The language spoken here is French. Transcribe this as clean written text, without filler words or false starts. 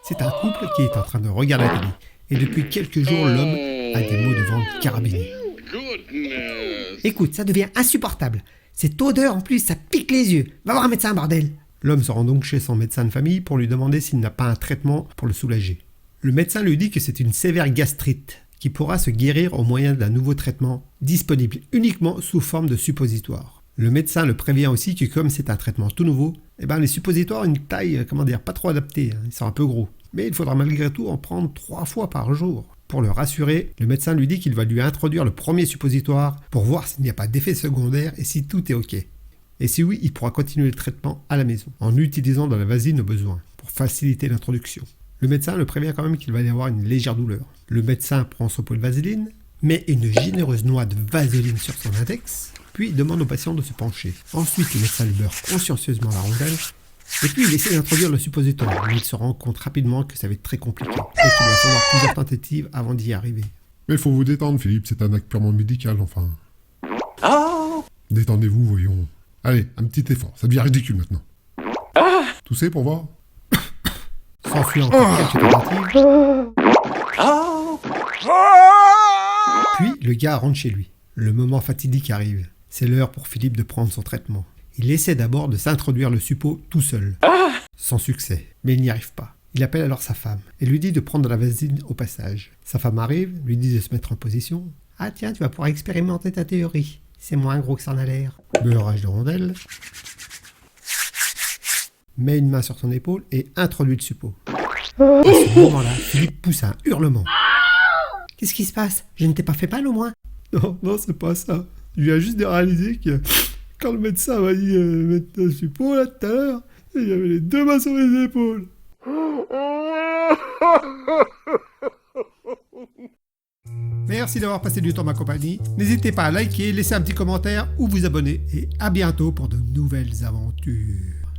C'est un couple qui est en train de regarder la télé. Et depuis quelques jours, l'homme a des maux de ventre carabinés. Écoute, ça devient insupportable. Cette odeur en plus, ça pique les yeux. Va voir un médecin, bordel. L'homme se rend donc chez son médecin de famille pour lui demander s'il n'a pas un traitement pour le soulager. Le médecin lui dit que c'est une sévère gastrite qui pourra se guérir au moyen d'un nouveau traitement disponible uniquement sous forme de suppositoire. Le médecin le prévient aussi que comme c'est un traitement tout nouveau, les suppositoires ont une taille, pas trop adaptée, ils sont un peu gros. Mais il faudra malgré tout en prendre 3 fois par jour. Pour le rassurer, le médecin lui dit qu'il va lui introduire le premier suppositoire pour voir s'il n'y a pas d'effet secondaire et si tout est ok. Et si oui, il pourra continuer le traitement à la maison, en utilisant de la vaseline au besoin, pour faciliter l'introduction. Le médecin le prévient quand même qu'il va y avoir une légère douleur. Le médecin prend son pot de vaseline, met une généreuse noix de vaseline sur son index, puis demande au patient de se pencher. Ensuite, le médecin lui beurre consciencieusement la rondelle, et puis il essaie d'introduire le suppositoire, mais il se rend compte rapidement que ça va être très compliqué, et qu'il va falloir plusieurs tentatives avant d'y arriver. Mais il faut vous détendre, Philippe, c'est un acte purement médical, enfin. Détendez-vous, voyons. Allez, un petit effort, ça devient ridicule maintenant. Toussez pour voir. S'ensuit encore quelques tentatives. Puis le gars rentre chez lui. Le moment fatidique arrive. C'est l'heure pour Philippe de prendre son traitement. Il essaie d'abord de s'introduire le suppo tout seul. Sans succès, mais il n'y arrive pas. Il appelle alors sa femme et lui dit de prendre de la vaseline au passage. Sa femme arrive, lui dit de se mettre en position. « Ah tiens, tu vas pouvoir expérimenter ta théorie. C'est moins gros que ça en a l'air. » Beurrage de rondelle. Met une main sur son épaule et introduit le suppo. À ce moment-là, Philippe pousse un hurlement. Qu'est-ce qui se passe? Je ne t'ai pas fait mal au moins? Non, c'est pas ça. Je viens juste de réaliser que quand le médecin m'a dit mettre le suppo là tout à l'heure, il y avait les 2 mains sur les épaules. Merci d'avoir passé du temps en ma compagnie. N'hésitez pas à liker, laisser un petit commentaire ou vous abonner. Et à bientôt pour de nouvelles aventures.